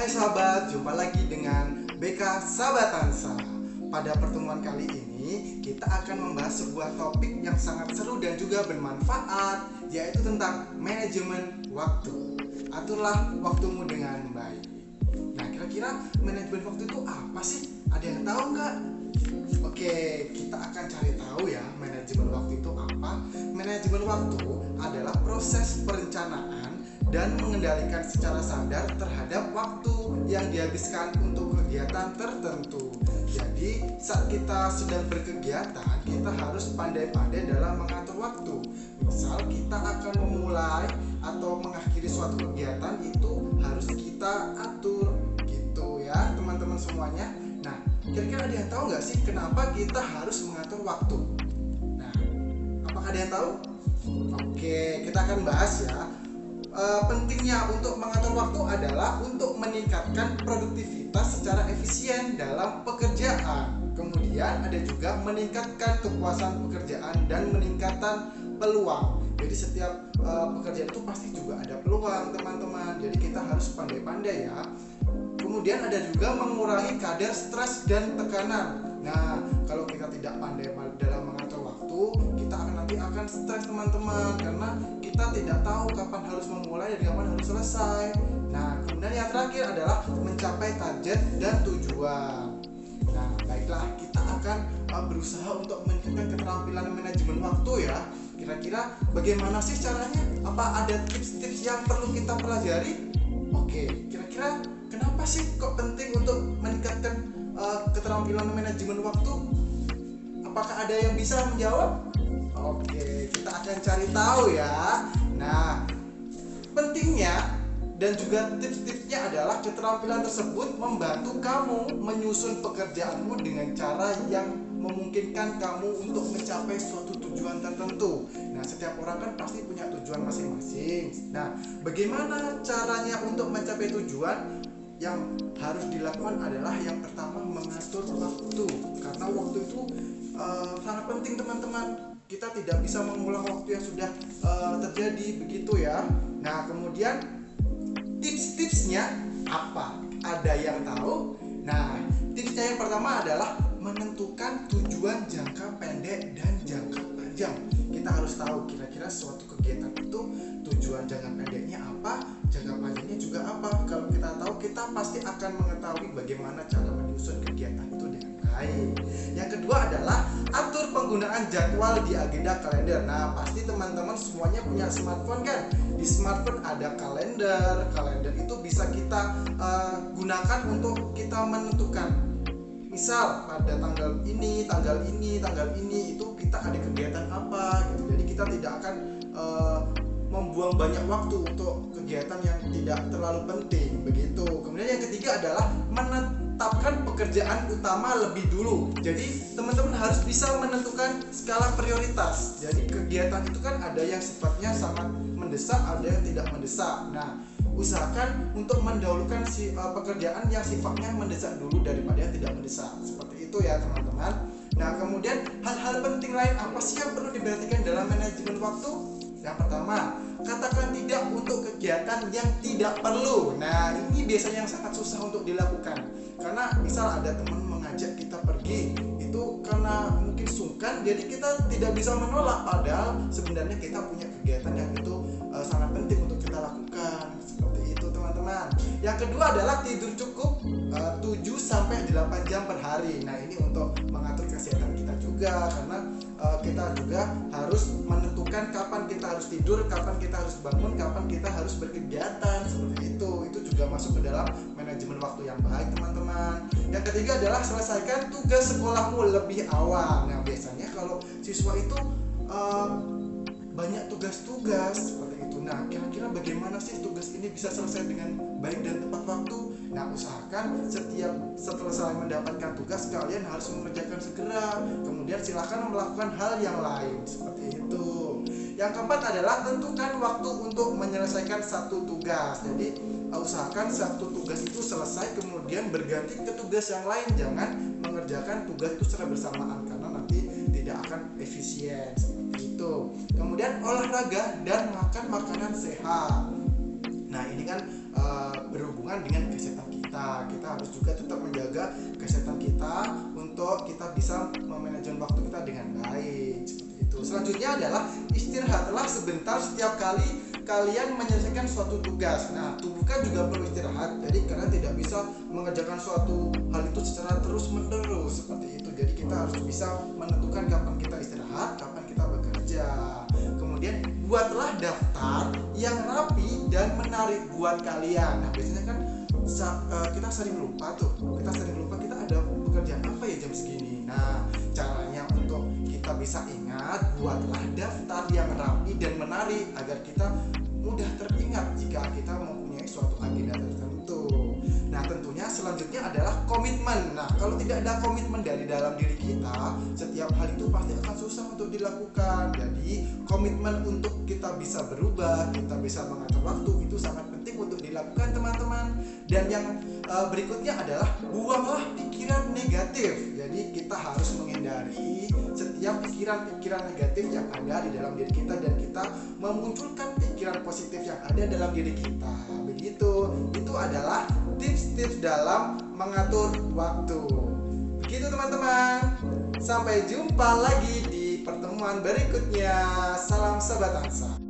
Hai sahabat, jumpa lagi dengan BK Sahabatansa. Pada pertemuan kali ini kita akan membahas sebuah topik yang sangat seru dan juga bermanfaat, yaitu tentang manajemen waktu. Aturlah waktumu dengan baik. Nah, kira-kira manajemen waktu itu apa sih? Ada yang tahu nggak? Oke, kita akan cari tahu ya manajemen waktu itu apa. Manajemen waktu adalah proses perencanaan dan mengendalikan secara sadar terhadap waktu yang dihabiskan untuk kegiatan tertentu. Jadi saat kita sedang berkegiatan, kita harus pandai-pandai dalam mengatur waktu. Misal kita akan memulai atau mengakhiri suatu kegiatan, itu harus kita atur gitu ya teman-teman semuanya. Nah, kira-kira ada yang tahu nggak sih kenapa kita harus mengatur waktu? Nah, apakah ada yang tahu? Oke, kita akan bahas ya. Pentingnya untuk mengatur waktu adalah untuk meningkatkan produktivitas secara efisien dalam pekerjaan. Kemudian ada juga meningkatkan kepuasan pekerjaan dan meningkatkan peluang. Jadi setiap pekerjaan itu pasti juga ada peluang teman-teman. Jadi kita harus pandai-pandai ya. Kemudian ada juga mengurangi kadar stres dan tekanan. Nah, kalau kita tidak pandai dalam mengatur waktu, kita nanti akan stres teman-teman, karena kita tidak tahu kapan harus memulai dan kapan harus selesai. Nah, kemudian yang terakhir adalah mencapai target dan tujuan. Nah, baiklah, kita akan berusaha untuk meningkatkan keterampilan manajemen waktu ya. Kira-kira bagaimana sih caranya? Apa ada tips-tips yang perlu kita pelajari? Oke, kira-kira kenapa sih kok penting untuk meningkatkan keterampilan manajemen waktu? Apakah ada yang bisa menjawab? Oke, kita akan cari tahu ya. Nah, pentingnya dan juga tips-tipsnya adalah keterampilan tersebut membantu kamu menyusun pekerjaanmu dengan cara yang memungkinkan kamu untuk mencapai suatu tujuan tertentu. Nah, setiap orang kan pasti punya tujuan masing-masing. Nah, bagaimana caranya untuk mencapai tujuan? Yang harus dilakukan adalah yang pertama mengatur waktu, karena waktu itu sangat penting teman-teman. Kita tidak bisa mengulang waktu yang sudah terjadi begitu ya. Nah, kemudian tips-tipsnya apa? Ada yang tahu? Nah, tipsnya yang pertama adalah menentukan tujuan jangka pendek dan jangka panjang. Kita harus tahu kira-kira suatu kegiatan itu tujuan jangka pendeknya apa, jangka panjangnya juga apa. Kalau kita tahu, kita pasti akan mengetahui bagaimana cara menyusun kegiatan itu dengan baik. Yang kedua adalah atur penggunaan jadwal di agenda kalender. Nah, pasti teman-teman semuanya punya smartphone kan? Di smartphone ada kalender. Kalender itu bisa kita gunakan untuk kita menentukan. Misal pada tanggal ini itu kita ada kegiatan apa gitu. Jadi kita tidak akan membuang banyak waktu untuk kegiatan yang tidak terlalu penting begitu. Kemudian yang ketiga adalah menetapkan pekerjaan utama lebih dulu. Jadi teman-teman harus bisa menentukan skala prioritas. Jadi kegiatan itu kan ada yang sifatnya sangat mendesak, ada yang tidak mendesak. Nah, usahakan untuk mendahulukan pekerjaan yang sifatnya mendesak dulu daripada yang tidak mendesak. Seperti itu ya teman-teman. Nah, kemudian hal-hal penting lain apa sih yang perlu diperhatikan dalam manajemen waktu? Yang pertama, katakan tidak untuk kegiatan yang tidak perlu. Nah, ini biasanya yang sangat susah untuk dilakukan. Karena misal ada teman mengajak kita pergi, itu karena mungkin sungkan, jadi kita tidak bisa menolak. Padahal sebenarnya kita punya kegiatan yang itu sangat penting untuk kita lakukan. Seperti itu teman-teman. Yang kedua adalah tidur cukup 7-8 jam per hari. Nah, ini untuk mengatur kesehatan kita juga, karena kita juga harus menentukan kapan kita harus tidur, kapan kita harus bangun, kapan kita harus berkegiatan. Seperti itu juga masuk ke dalam manajemen waktu yang baik teman-teman. Yang ketiga adalah selesaikan tugas sekolahmu lebih awal. Nah, biasanya kalau siswa itu banyak tugas-tugas seperti itu. Nah, kira-kira bagaimana sih tugas ini bisa selesai dengan baik dan tepat waktu? Nah, usahakan setelah saya mendapatkan tugas, kalian harus mengerjakan segera. Kemudian silakan melakukan hal yang lain seperti itu. Yang keempat adalah tentukan waktu untuk menyelesaikan satu tugas. Jadi usahakan satu tugas itu selesai kemudian berganti ke tugas yang lain. Jangan mengerjakan tugas itu secara bersamaan, karena nanti tidak akan efisien. Seperti itu. Kemudian olahraga dan makan makanan sehat. Nah, ini kan berhubungan dengan kesehatan kita. harus juga tetap menjaga kesehatan kita untuk kita bisa memanajemen waktu kita dengan baik. Seperti itu. Selanjutnya adalah istirahatlah sebentar setiap kali kalian menyelesaikan suatu tugas. Nah, tubuh kan juga perlu istirahat. Jadi kalian tidak bisa mengerjakan suatu hal itu secara terus-menerus seperti itu. Jadi kita harus bisa menentukan kapan kita istirahat, kapan kita bekerja. Kemudian buatlah daftar yang rapi dan menarik buat kalian. Nah, biasanya kan kita sering lupa kita ada pekerjaan apa ya jam segini. Nah, caranya untuk kita bisa ingat, buatlah daftar yang rapi dan menarik agar kita mudah teringat jika kita mempunyai suatu agenda tertentu. Nah, tentunya selanjutnya adalah komitmen. Nah, kalau tidak ada komitmen dari dalam diri kita, setiap hal itu pasti akan susah untuk dilakukan. Jadi, komitmen untuk kita bisa berubah, kita bisa mengatur waktu itu sangat penting untuk dilakukan, teman-teman. Dan yang berikutnya adalah buanglah pikiran negatif. Jadi, kita harus menghindari setiap pikiran-pikiran negatif yang ada di dalam diri kita dan kita memunculkan pikiran positif yang ada dalam diri kita. Begitu. Itu adalah tips-tips dalam mengatur waktu. Begitu, teman-teman. Sampai jumpa lagi di pertemuan berikutnya. Salam Sobat Angsa.